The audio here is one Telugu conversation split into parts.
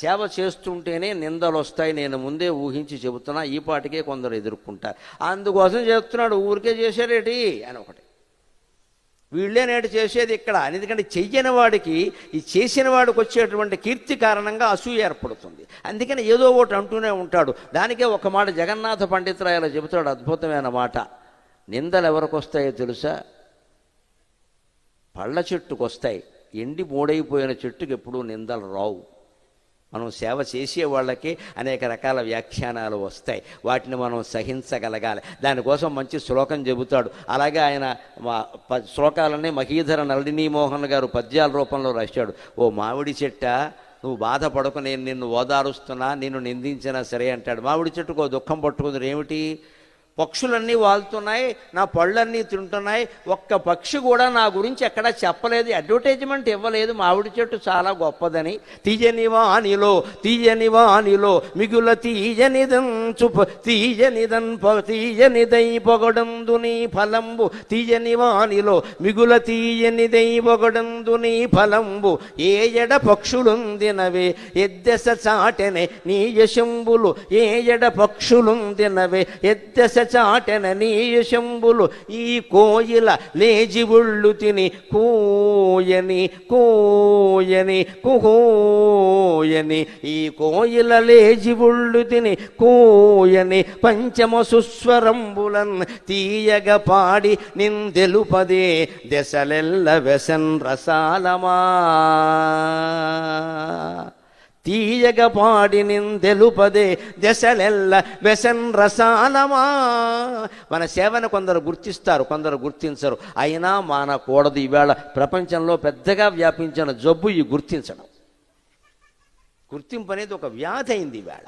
సేవ చేస్తుంటేనే నిందలు వస్తాయి, నేను ముందే ఊహించి చెబుతున్నా, ఈ పాటికే కొందరు ఎదుర్కొంటారు, అందుకోసం చేస్తున్నాడు, ఊరికే చేశారేటి అని ఒకటి. వీళ్ళే నేటి చేసేది ఇక్కడ. ఎందుకంటే చెయ్యని వాడికి ఈ చేసిన వాడికి వచ్చేటువంటి కీర్తి కారణంగా అసూయ ఏర్పడుతుంది. అందుకని ఏదో ఒకటి అంటూనే ఉంటాడు. దానికే ఒక మాట జగన్నాథ పండితురాయలు చెబుతాడు, అద్భుతమైన మాట. నిందలు ఎవరికి వస్తాయో తెలుసా? పళ్ళ చెట్టుకు వస్తాయి, ఎండి మూడైపోయిన చెట్టుకు ఎప్పుడూ నిందలు రావు. మనం సేవ చేసే వాళ్ళకి అనేక రకాల వ్యాఖ్యానాలు వస్తాయి, వాటిని మనం సహించగలగాలి. దానికోసం మంచి శ్లోకం చెబుతాడు. అలాగే ఆయన శ్లోకాలన్నీ మహీధర నళినీమోహన్ గారు పద్యాల రూపంలో రాశాడు. ఓ మామిడి చెట్ట, నువ్వు బాధపడకు, నేను నిన్ను ఓదారుస్తున్నా, నిన్ను నిందించినా సరే అంటాడు. మామిడి చెట్టుకు దుఃఖం పట్టుకుంది ఏమిటి? పక్షులన్నీ వాళ్తున్నాయి, నా పళ్ళన్నీ తింటున్నాయి, ఒక్క పక్షి కూడా నా గురించి ఎక్కడా చెప్పలేదు, అడ్వర్టైజ్మెంట్ ఇవ్వలేదు మామిడి చెట్టు చాలా గొప్పదని. తీయనివానిలో తీయనివానిలో మిగుల తీయనిదంచు తీయనిదై పొగడందు నీ ఫలంబు, తీయనివానిలో మిగుల తీయనిదై పొగడందు నీ ఫలంబు, ఏ ఎడ పక్షులుందినవే ఎద్దెస చాటెనే నీ యశంబులు, ఏ ఎడ పక్షులుందినవే ఎద్దెస చాటెన నీ యశంబులు, ఈ కోయిల లేజి ఒళ్ళు తిని కోయని కోయని కుహోయని, ఈ కోయిల లేజి ఒళ్ళు తిని కోయని పంచమ సుస్వరంబులన్ తీయగ పాడి నిందెలుపదే దశలెల్ల వెసన్ రసాలమా, తీయగ పాడి నిందెలుపదే దశలెల్ల వెసన్ రసాలమా. మన సేవను కొందరు గుర్తిస్తారు, కొందరు గుర్తించరు. అయినా మానకూడదు. ఈవేళ ప్రపంచంలో పెద్దగా వ్యాపించిన జబ్బు ఈ గుర్తించడం. గుర్తింపు అనేది ఒక వ్యాధి అయింది ఈవేళ.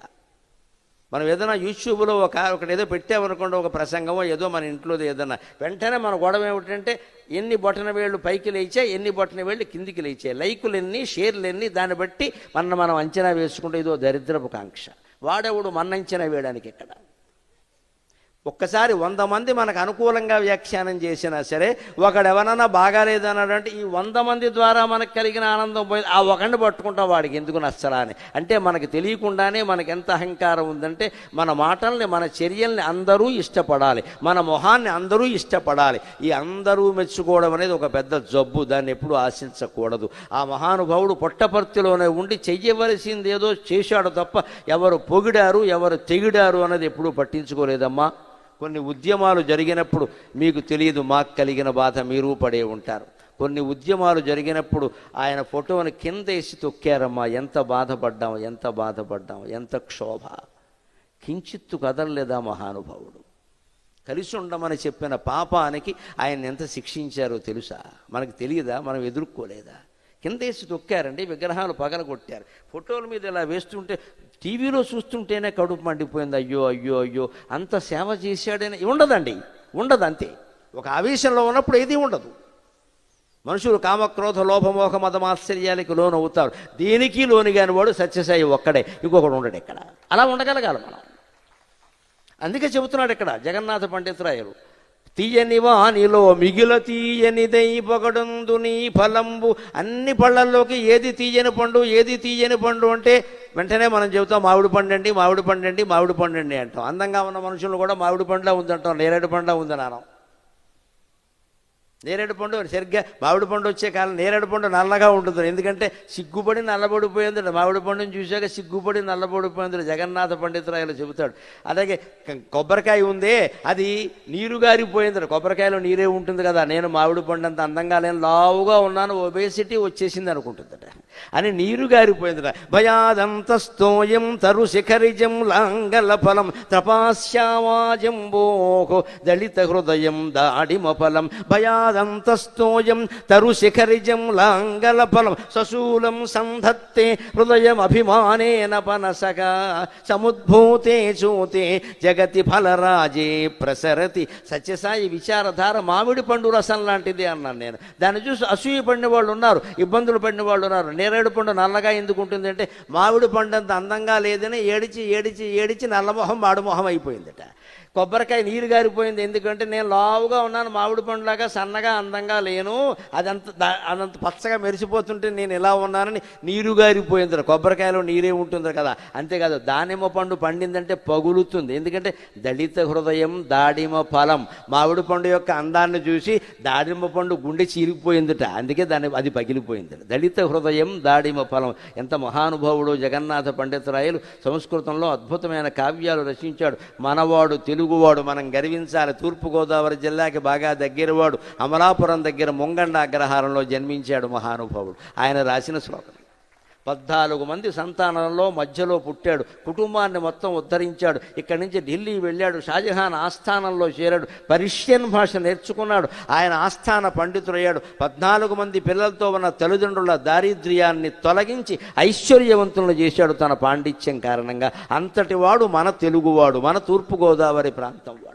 మనం ఏదైనా యూట్యూబ్లో ఒకటి ఏదో పెట్టామనుకోండి, ఒక ప్రసంగమో ఏదో మన ఇంట్లో ఏదైనా, వెంటనే మన గొడవ ఏమిటంటే ఎన్ని బొటన వేళ్ళు పైకి లేచాయి, ఎన్ని బొటన వేళ్ళు కిందికి లేచాయి, లైకులు ఎన్ని, షేర్లు ఎన్ని, దాన్ని బట్టి మనం అంచనా వేసుకుంటే ఇదో దరిద్రపు కాంక్ష. వాడెవడు మన అంచనా వేయడానికి ఇక్కడ? ఒక్కసారి 100 మంది మనకు అనుకూలంగా వ్యాఖ్యానం చేసినా సరే, ఒకడు ఎవరన్నా బాగాలేదన్నాడంటే ఈ 100 మంది ద్వారా మనకు కలిగిన ఆనందం పోయింది, ఆ ఒకడిని పట్టుకుంటాం వాడికి ఎందుకు నచ్చరా అని. అంటే మనకు తెలియకుండానే మనకు ఎంత అహంకారం ఉందంటే, మన మాటల్ని మన చర్యల్ని అందరూ ఇష్టపడాలి, మన మొహాన్ని అందరూ ఇష్టపడాలి. ఈ అందరూ మెచ్చుకోవడం అనేది ఒక పెద్ద జబ్బు, దాన్ని ఎప్పుడూ ఆశించకూడదు. ఆ మహానుభావుడు పుట్టపర్తిలోనే ఉండి చెయ్యవలసింది ఏదో చేశాడు తప్ప ఎవరు పొగిడారు ఎవరు తెగిడారు అన్నది ఎప్పుడూ పట్టించుకోలేదమ్మా. కొన్ని ఉద్యమాలు జరిగినప్పుడు మీకు తెలియదు, మాకు కలిగిన బాధ మీరు పడే ఉంటారు. కొన్ని ఉద్యమాలు జరిగినప్పుడు ఆయన ఫోటోని కింద వేసి తొక్కారమ్మా, ఎంత బాధపడ్డాము, ఎంత బాధపడ్డాము, ఎంత క్షోభ. కించిత్తు కదలలేదా మహానుభావుడు? కలిసి ఉండమని చెప్పిన పాపానికి ఆయన ఎంత శిక్షించారో తెలుసా? మనకు తెలియదా? మనం ఎదుర్కోలేదా? కిందేసి తొక్కారండి, విగ్రహాలు పగలగొట్టారు. ఫోటోల మీద ఇలా వేస్తుంటే టీవీలో చూస్తుంటేనే కడుపు మండిపోయింది. అయ్యో అయ్యో అయ్యో, అంత సేవ చేశాడని ఉండదండి, ఉండదు. అంతే, ఒక ఆవేశంలో ఉన్నప్పుడు ఏది ఉండదు. మనుషులు కామక్రోధ లోభమోహ మదమాశ్చర్యాలకి లోను అవుతారు. దీనికి లోని కాని వాడు సత్యసాయి ఒక్కడే, ఇంకొకడు ఉండడు ఇక్కడ. అలా ఉండగలగాలి మనం. అందుకే చెబుతున్నాడు ఇక్కడ జగన్నాథ పండితురాయలు, తీయనివానిలో మిగిల తీయనిదై పొగడందు నీ ఫలంబు. అన్ని పళ్ళల్లోకి ఏది తీయని పండు, ఏది తీయని పండు అంటే వెంటనే మనం చెబుతాం మామిడి పండండి, మామిడి పండండి, మామిడి పండండి అంటాం. అందంగా ఉన్న మనుషులు కూడా మామిడి పండులా ఉందంటాం, నేరేడు పండులా ఉందన్నాం. నేరేడు పండు సరిగ్గా మామిడి పండు వచ్చే కాలం నేరేడు పండు నల్లగా ఉంటుంది, ఎందుకంటే సిగ్గుపడి నల్లబడిపోయింది. మామిడి పండుని చూశాక సిగ్గుపడి నల్లబడిపోయింది జగన్నాథ పండితురాయలు చెబుతాడు. అలాగే కొబ్బరికాయ ఉందే, అది నీరు గారిపోయింది. కొబ్బరికాయలో నీరే ఉంటుంది కదా, నేను మామిడి పండు అంత అందంగా లేని లావుగా ఉన్నాను, ఒబేసిటీ వచ్చేసింది అనుకుంటుందట అని నీరు గారిపోయిందట. భయాదంతస్తోయం తరు శిఖరిజం లాంగల ఫలం తపాస్యామాజంబోహో దళిత హృదయం దాడిమ ఫలం. భయాదంతస్తోయం తరు శిఖరిజం లాంగల ఫలం సశూలం సంధత్తే హృదయం అభిమానేన పనసగా సముద్భూతే చూతే జగతి ఫలరాజే ప్రసరతి. సత్యసాయి విచారధార మామిడి పండు రసం లాంటిది అన్నాను నేను. దాన్ని చూసి అసూయ పడిన వాళ్ళు ఉన్నారు, ఇబ్బందులు పడిన వాళ్ళు ఉన్నారు. నేరేడు పండు నల్లగా ఎందుకు ఉంటుంది అంటే మామిడి పండు అంత అందంగా లేదని ఏడిచి ఏడిచి ఏడిచి నల్లమొహం మాడుమొహం అయిపోయిందట. కొబ్బరికాయ నీరు గారిపోయింది. ఎందుకంటే నేను లావుగా ఉన్నాను, మామిడి పండులాగా సన్నగా అందంగా లేను, అదంత పచ్చగా మెరిసిపోతుంటే నేను ఇలా ఉన్నానని నీరు గారిపోయింది. కొబ్బరికాయలో నీరే ఉంటుంది కదా. అంతేకాదు, దానిమ్మ పండు పండిందంటే పగులుతుంది. ఎందుకంటే దళిత హృదయం దాడిమ ఫలం. మామిడి పండు యొక్క అందాన్ని చూసి దాడిమ్మ పండు గుండె చీలిపోయిందిట, అందుకే అది పగిలిపోయింది. దళిత హృదయం దాడిమ ఫలం. ఎంత మహానుభావుడు జగన్నాథ పండితురాయలు సంస్కృతంలో అద్భుతమైన కావ్యాలు రచించాడు. మనవాడు తెలుగువాడు, మనం గర్వించాలి. తూర్పుగోదావరి జిల్లాకి బాగా దగ్గరవాడు, అమలాపురం దగ్గర ముంగండ అగ్రహారంలో జన్మించాడు మహానుభావుడు. ఆయన రాసిన శ్లోకం. 14 మంది సంతానంలో మధ్యలో పుట్టాడు, కుటుంబాన్ని మొత్తం ఉద్ధరించాడు. ఇక్కడి నుంచి ఢిల్లీ వెళ్ళాడు, షాజహాన్ ఆస్థానంలో చేరాడు, పర్షియన్ భాష నేర్చుకున్నాడు. ఆయన ఆస్థాన పండితుడయ్యాడు. 14 మంది పిల్లలతో ఉన్న తల్లిదండ్రుల దారిద్ర్యాన్ని తొలగించి ఐశ్వర్యవంతులను చేశాడు తన పాండిత్యం కారణంగా. అంతటి వాడు మన తెలుగువాడు, మన తూర్పుగోదావరి ప్రాంతం వాడు.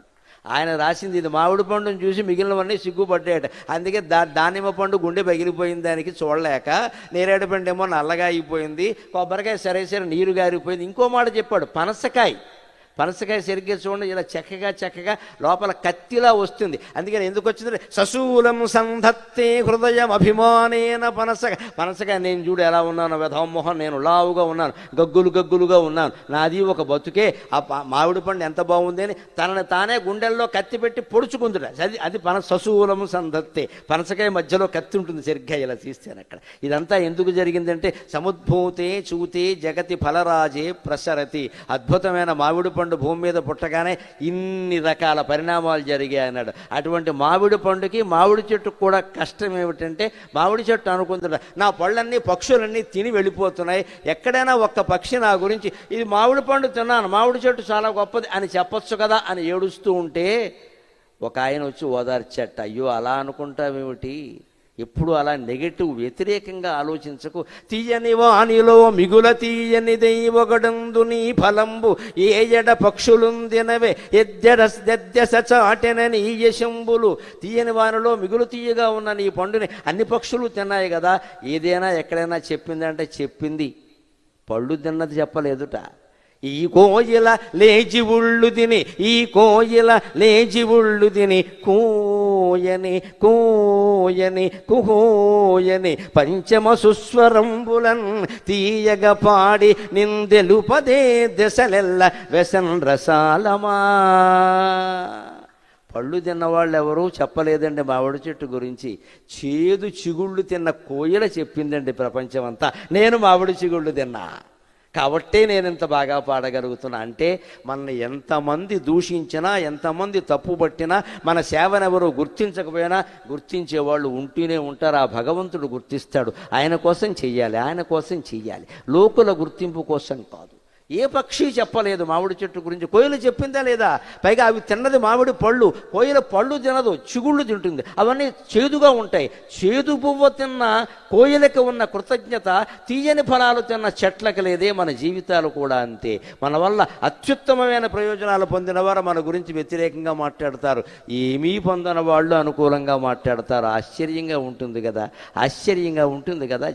ఆయన రాసింది ఇది. మామిడి పండును చూసి మిగిలినవన్నీ సిగ్గుపడ్డాయట. అందుకే దానిమ్మ పండు గుండె పగిలిపోయింది, దానికి చూడలేక. నేరేడు పండు ఏమో నల్లగా అయిపోయింది, కొబ్బరికాయ సరే నీరు గారిపోయింది. ఇంకో మాట చెప్పాడు, పనసకాయ సరిగ్గా చూడండి, ఇలా చక్కగా లోపల కత్తిలా వస్తుంది. అందుకని ఎందుకు వచ్చిందంటే సశూలం సంధత్తే హృదయం అభిమానేన పనసకాయ నేను చూడు ఎలా ఉన్నాను, వ్యధమోహన్, నేను లావుగా ఉన్నాను, గగ్గులుగా ఉన్నాను, నాది ఒక బతుకే. ఆ మామిడి పండు ఎంత బాగుంది అని తనని తానే గుండెల్లో కత్తి పెట్టి పొడుచుకుందుట. అది సశూలం సంధత్తే. పనసకాయ మధ్యలో కత్తి ఉంటుంది సరిగ్గా ఇలా తీస్తాను అక్కడ. ఇదంతా ఎందుకు జరిగిందంటే సముద్భూతే చూతే జగతి ఫలరాజే ప్రసరతి. అద్భుతమైన మామిడి పండు భూమి మీద పుట్టగానే ఇన్ని రకాల పరిణామాలు జరిగాయి అన్నాడు. అటువంటి మామిడి పండుకి మామిడి చెట్టుకు కూడా కష్టం ఏమిటంటే, మామిడి చెట్టు అనుకుంటున్నా నా పళ్ళన్నీ పక్షులన్నీ తిని వెళ్ళిపోతున్నాయి, ఎక్కడైనా ఒక్క పక్షి నా గురించి ఇది మామిడి పండు తిన్నాను, మామిడి చెట్టు చాలా గొప్పది అని చెప్పొచ్చు కదా అని ఏడుస్తూ ఉంటే ఒక ఆయన వచ్చి ఓదార్చట, అయ్యో అలా అనుకుంటావేమిటి, ఎప్పుడు అలా నెగటివ్ వ్యతిరేకంగా ఆలోచించకు. తీయని వానిలో మిగుల తీయని దైవగడందు నీ ఫలంబు ఏజడ పక్షులుందినవే ఎద్దెస చాటెన నీ యశంబులు. తీయని వానిలో మిగులు తీయగా ఉన్న నీ పండుని అన్ని పక్షులు తిన్నాయి కదా. ఏదైనా ఎక్కడైనా చెప్పిందంటే చెప్పింది, పళ్ళు తిన్నది చెప్పలేదుట. ఈ కోయిల లేచి ఉళ్ళు తిని, ఈ కోయిల లేచి ఉళ్ళు తిని కోయని కుహోయని పంచమ సుస్వరంబులన్ తీయగ పాడి నిందెలుపదే దశలెల్ల వ్యసన్ రసాలమా. పళ్ళు తిన్నవాళ్ళు ఎవరూ చెప్పలేదండి మామిడి చెట్టు గురించి. చేదు చిగుళ్ళు తిన్న కోయిల చెప్పిందండి ప్రపంచమంతా, నేను మామిడి చిగుళ్ళు తిన్నా కాబట్టే నేను ఇంత బాగా పాడగలుగుతున్నా. అంటే మనల్ని ఎంతమంది దూషించినా, ఎంతమంది తప్పు పట్టినా, మన సేవనెవరో గుర్తించకపోయినా గుర్తించేవాళ్ళు ఉంటూనే ఉంటారు. ఆ భగవంతుడు గుర్తిస్తాడు. ఆయన కోసం చెయ్యాలి, లోకుల గుర్తింపు కోసం కాదు. ఏ పక్షి చెప్పలేదు మామిడి చెట్టు గురించి, కోయిల చెప్పిందా లేదా? పైగా అవి తిన్నది మామిడి పళ్ళు, కోయిల పళ్ళు తినదు, చిగుళ్ళు తింటుంది. అవన్నీ చేదుగా ఉంటాయి. చేదు పువ్వు తిన్న కోయిలకి ఉన్న కృతజ్ఞత తీయని ఫలాలు తిన్న చెట్లకి లేదే. మన జీవితాలు కూడా అంతే. మన వల్ల అత్యుత్తమమైన ప్రయోజనాలు పొందిన వారు మన గురించి వ్యతిరేకంగా మాట్లాడతారు, ఏమీ పొందిన వాళ్ళు అనుకూలంగా మాట్లాడతారు. ఆశ్చర్యంగా ఉంటుంది కదా.